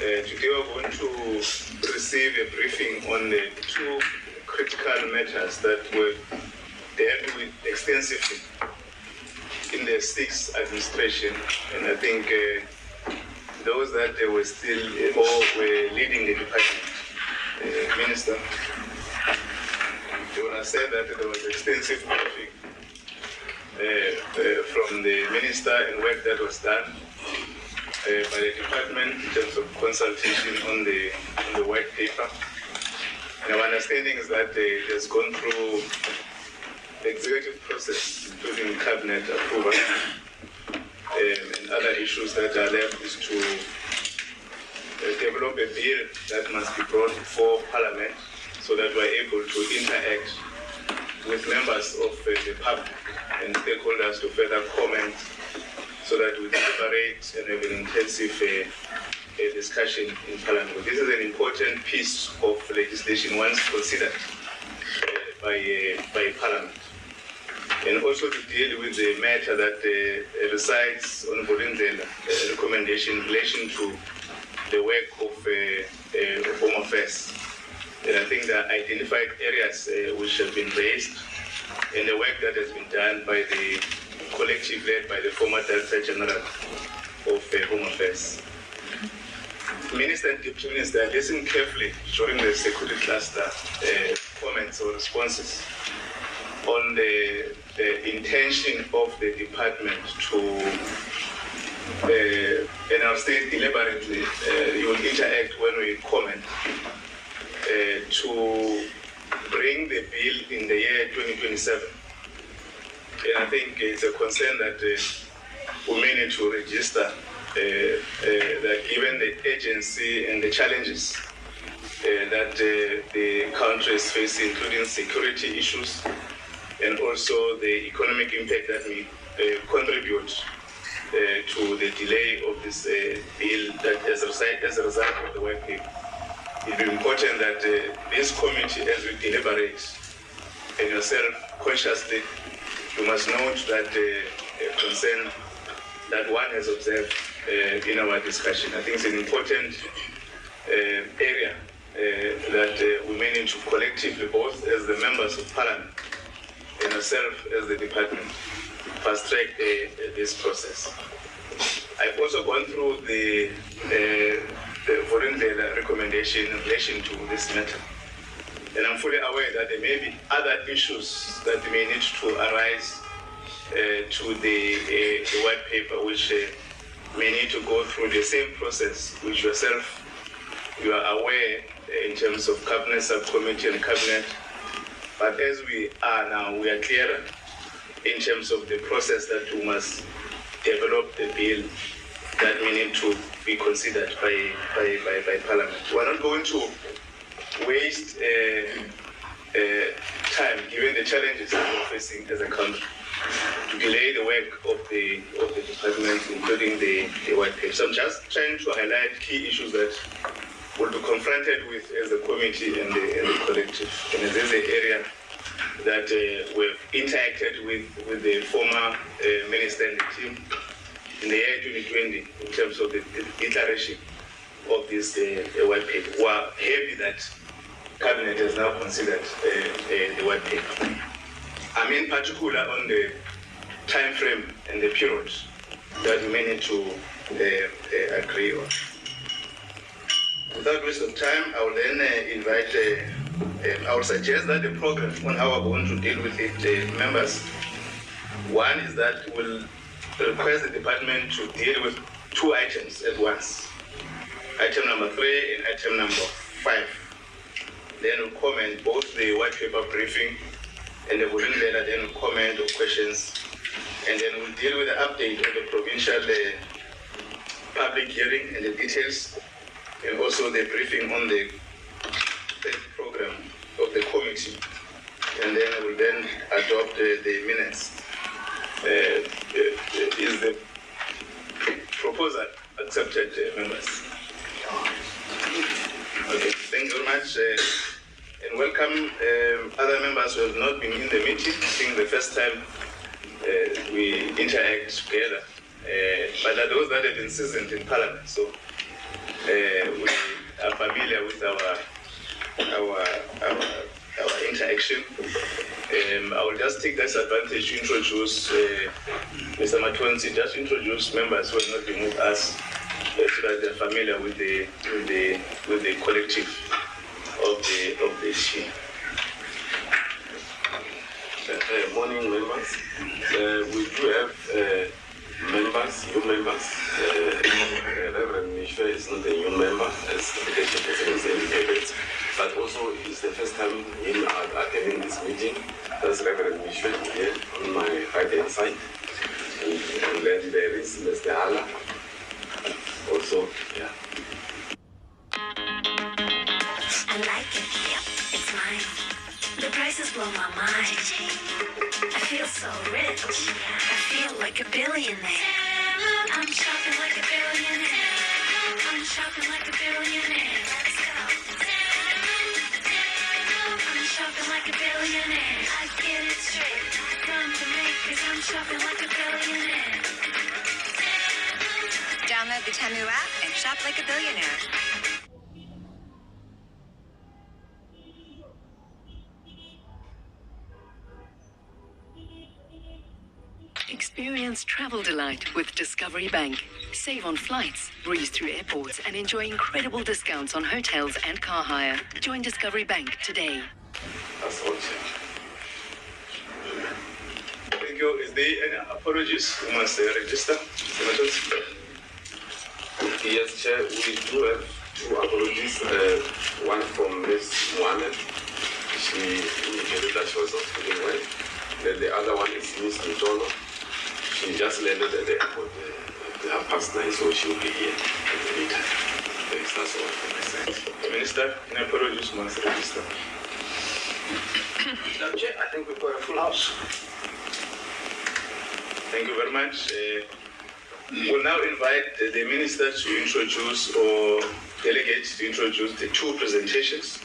Today we're going to receive a briefing on the two critical matters that were dealt with extensively in the sixth administration, and I think those that were still or were leading the department. Minister, when I said that there was extensive briefing from the minister and work that was done by the department in terms of consultation on the white paper. And our understanding is that it has gone through the executive process, including cabinet approval, and other issues that are left is to develop a bill that must be brought before Parliament so that we're able to interact with members of the public and stakeholders to further comment so that we deliberate and have an intensive discussion in Parliament. This is an important piece of legislation once considered by Parliament. And also to deal with the matter that resides on Vulindlela, recommendation in relation to the work of Home Affairs. And I think there are identified areas which have been raised and the work that has been done by the collective led by the former Director General of Home Affairs. Minister and Deputy Minister, listen carefully during the security cluster comments or responses on the intention of the department to, and I'll state deliberately, you will interact when we comment, to bring the bill in the year 2027. And I think it's a concern that we may need to register that given the urgency and the challenges that the country is facing, including security issues, and also the economic impact that may contribute to the delay of this bill that as a result of the white paper. It is important that this committee, as we deliberate, and yourself consciously, you must note that concern that one has observed in our discussion. I think it's an important area that we may need to collectively, both as the members of Parliament and yourself as the department, fast track this process. I've also gone through the Vulindlela recommendation in relation to this matter. And I'm fully aware that there may be other issues that may need to arise to the white paper, which may need to go through the same process which yourself, you are aware in terms of cabinet subcommittee and cabinet. But as we are now, we are clearer in terms of the process that we must develop the bill that may need to be considered by Parliament. We're not going to waste time, given the challenges that we're facing as a country, to delay the work of the department, including the white paper. So I'm just trying to highlight key issues that will be confronted with as a committee and the collective. And this is an area that we've interacted with the former minister and the team in the year 2020 in terms of the declaration of this white paper. We're happy that Cabinet has now considered the white paper. I mean, particular on the time frame and the period that we may need to agree on. Without waste of time, I will then invite, I will suggest that the program on how we're going to deal with it, members. One is that we'll request the department to deal with two items at once. Item number 3 and item number 5. Then we'll comment both the white paper briefing and the Vulindlela, then we'll comment on questions. And then we'll deal with the update of the provincial public hearing and the details, and also the briefing on the program of the committee. And then we'll then adopt the minutes. Is the proposal accepted, members? Okay, thank you very much. And welcome other members who have not been in the meeting. I think the first time we interact together. But are those that have been seasoned in Parliament. So familiar with our interaction. I will just take this advantage to introduce Mr. Matonzi, just introduce members who have not been with us so that they're familiar with the collective of the team. Morning, members. We do have members, new members. Reverend Mishwe is not a new member, as the President indicated, but also it's the first time him attending this meeting. That's Reverend Mishwe here on my right-hand side. And then there is Mr. Hala. Also, yeah. I like it. Yep, it's mine. The prices blow my mind. I feel so rich. I feel like a billionaire. I'm shopping like a billionaire. I'm shopping like a billionaire. Let's go. I'm shopping like a billionaire. I get it straight. Come to me, cause I'm shopping like a billionaire. Download the Temu app and shop like a billionaire. Experience travel delight with Discovery Bank. Save on flights, breeze through airports, and enjoy incredible discounts on hotels and car hire. Join Discovery Bank today. That's all. Thank you. Is there any apologies? We must register. Yes, Chair, we do have two apologies. One from Ms. Mohamed. She indicated that she was not feeling well. Then the other one is Ms. Mitono. She just landed at the airport at 9:30, so she'll be here later. That's all from my side. Minister, any apologies? We must register. No, Chair, I think we've got a full house. Thank you very much. We'll now invite the minister to introduce, or delegates to introduce, the two presentations.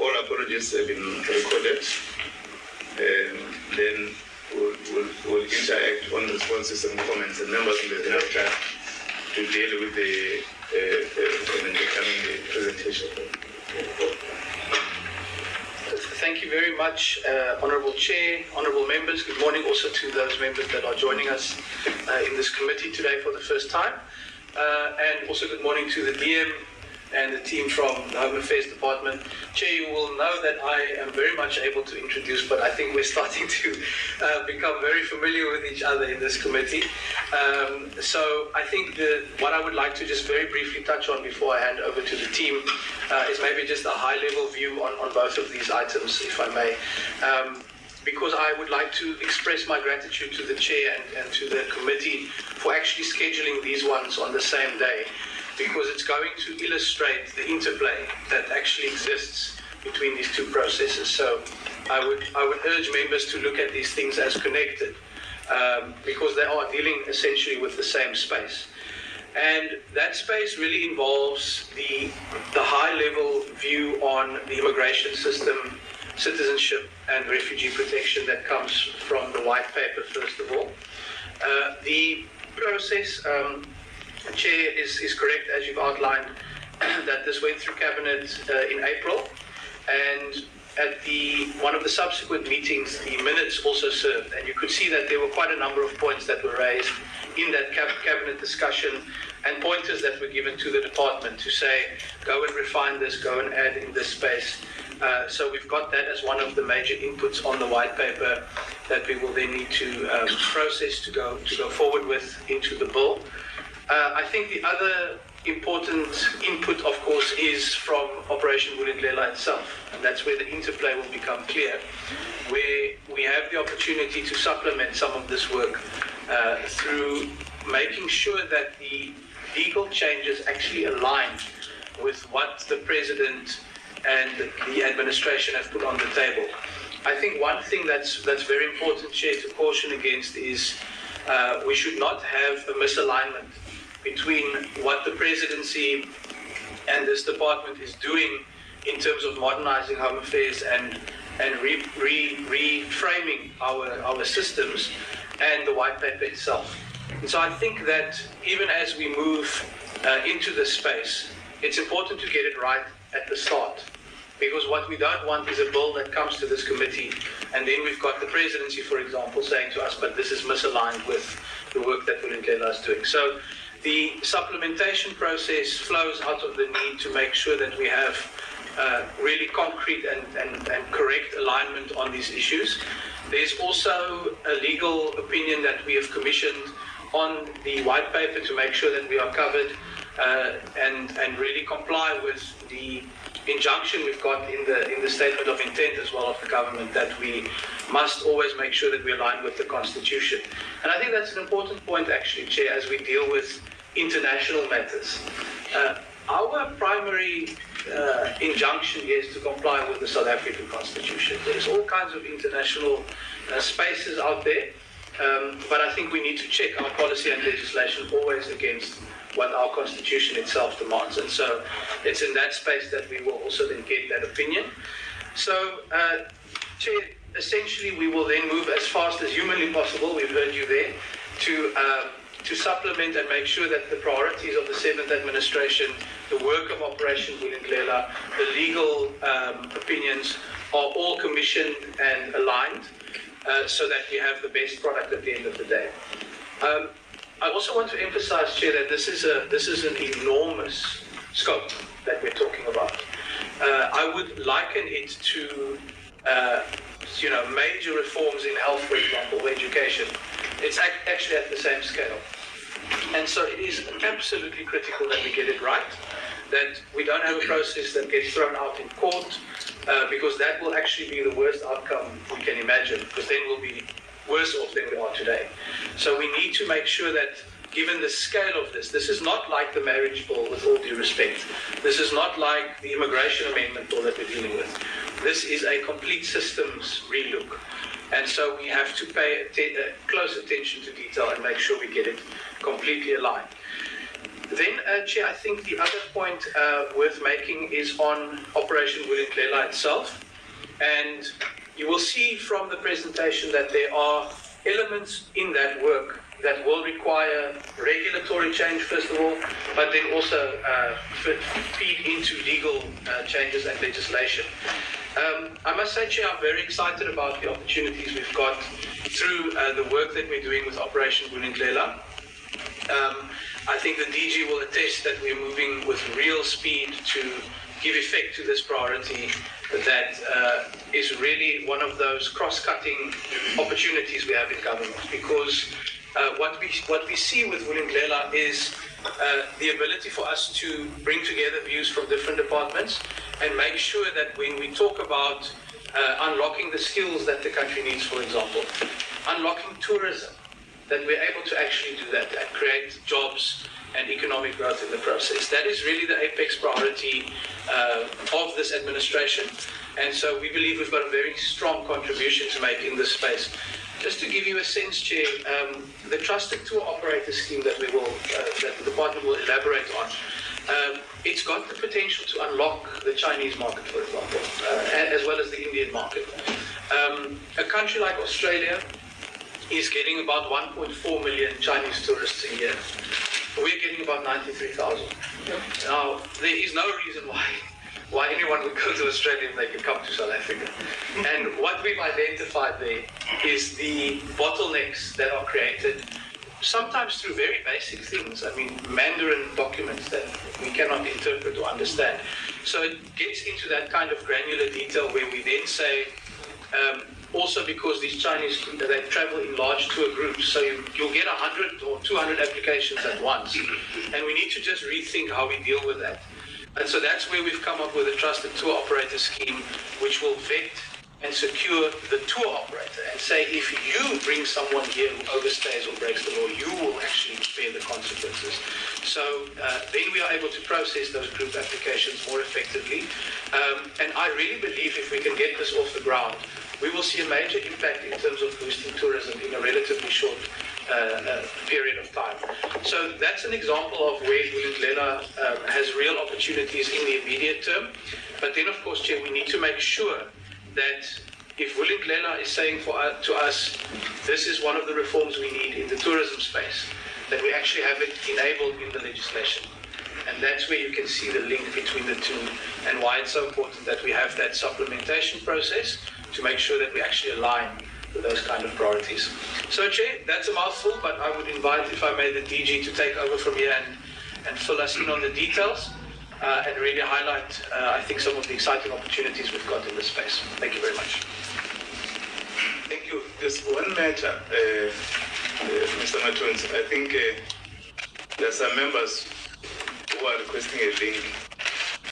All apologies have been recorded. Then we'll interact on responses and comments, and members will have time to deal with the presentation. Thank you very much, Honourable Chair, Honourable Members. Good morning also to those members that are joining us in this committee today for the first time. And also good morning to the DM and the team from the Home Affairs Department. Chair, you will know that I am very much able to introduce, but I think we're starting to become very familiar with each other in this committee. So I think what I would like to just very briefly touch on before I hand over to the team is maybe just a high-level view on both of these items, if I may. Because I would like to express my gratitude to the Chair and to the committee for actually scheduling these ones on the same day, because it's going to illustrate the interplay that actually exists between these two processes. So I would urge members to look at these things as connected, because they are dealing essentially with the same space. And that space really involves the high-level view on the immigration system, citizenship and refugee protection that comes from the white paper, first of all. The process, Chair, is correct, as you've outlined, that this went through Cabinet in April, and at one of the subsequent meetings, the minutes also served, and you could see that there were quite a number of points that were raised in that Cabinet discussion, and pointers that were given to the department to say, go and refine this, go and add in this space. So we've got that as one of the major inputs on the white paper that we will then need to process to go forward with into the bill. I think the other important input, of course, is from Operation Vulindlela itself, and that's where the interplay will become clear, where we have the opportunity to supplement some of this work through making sure that the legal changes actually align with what the President and the administration have put on the table. I think one thing that's very important, Chair, to caution against is we should not have a misalignment between what the presidency and this department is doing in terms of modernizing Home Affairs and reframing our systems and the white paper itself. And so I think that even as we move into this space, it's important to get it right at the start. Because what we don't want is a bill that comes to this committee, and then we've got the presidency, for example, saying to us, but this is misaligned with the work that Vulindlela is doing. So the supplementation process flows out of the need to make sure that we have really concrete and correct alignment on these issues. There's also a legal opinion that we have commissioned on the white paper to make sure that we are covered and really comply with the injunction we've got in the statement of intent as well of the government, that we must always make sure that we align with the Constitution. And I think that's an important point, actually, Chair, as we deal with international matters. Our primary injunction is to comply with the South African Constitution. There's all kinds of international spaces out there, but I think we need to check our policy and legislation always against what our Constitution itself demands. And so it's in that space that we will also then get that opinion. So, Chair, essentially we will then move as fast as humanly possible, we've heard you there, to supplement and make sure that the priorities of the 7th administration, the work of Operation Vulindlela, the legal opinions are all commissioned and aligned so that we have the best product at the end of the day. I also want to emphasize, Chair, that this is an enormous scope that we're talking about. I would liken it to major reforms in health, for example, or education. It's actually at the same scale. And so it is absolutely critical that we get it right, that we don't have a process that gets thrown out in court, because that will actually be the worst outcome we can imagine, because then we'll be worse off than we are today. So we need to make sure that, given the scale of this is not like the marriage bill, with all due respect. This is not like the immigration amendment bill that we're dealing with. This is a complete systems relook. And so we have to pay close attention to detail and make sure we get it completely aligned. Then, Chair, I think the other point worth making is on Operation Vulindlela itself. And you will see from the presentation that there are elements in that work that will require regulatory change, first of all, but then also feed into legal changes and legislation. I must say, Chair, I'm very excited about the opportunities we've got through the work that we're doing with Operation Vulindlela. I think the DG will attest that we're moving with real speed to give effect to this priority that is really one of those cross-cutting opportunities we have in government, because what we see with Vulindlela is the ability for us to bring together views from different departments and make sure that when we talk about unlocking the skills that the country needs, for example, unlocking tourism, that we're able to actually do that and create jobs and economic growth in the process. That is really the apex priority of this administration. And so we believe we've got a very strong contribution to make in this space. Just to give you a sense, Chair, the trusted tour operator scheme that that the department will elaborate on, it's got the potential to unlock the Chinese market, for example, as well as the Indian market. A country like Australia is getting about 1.4 million Chinese tourists a year. We're getting about 93,000. Now, there is no reason why anyone would go to Australia if they could come to South Africa. And what we've identified there is the bottlenecks that are created, sometimes through very basic things. I mean, Mandarin documents that we cannot interpret or understand. So it gets into that kind of granular detail where we then say, also because these Chinese, they travel in large tour groups, so you'll get 100 or 200 applications at once. And we need to just rethink how we deal with that. And so that's where we've come up with a trusted tour operator scheme, which will vet and secure the tour operator and say, if you bring someone here who overstays or breaks the law, you will actually bear the consequences. So then we are able to process those group applications more effectively. And I really believe if we can get this off the ground, we will see a major impact in terms of boosting tourism in a relatively short period of time. So that's an example of where Vulindlela has real opportunities in the immediate term. But then, of course, Chair, we need to make sure that if Vulindlela is saying to us, this is one of the reforms we need in the tourism space, that we actually have it enabled in the legislation. And And that's where you can see the link between the two and why it's so important that we have that supplementation process to make sure that we actually align with those kind of priorities. So, Chair, that's a mouthful, but I would invite, if I may, the DG to take over from here and fill us in on the details and really highlight, I think, some of the exciting opportunities we've got in this space. Thank you very much. Thank you. There's one matter, Mr. Matuns. I think there are some members who are requesting a link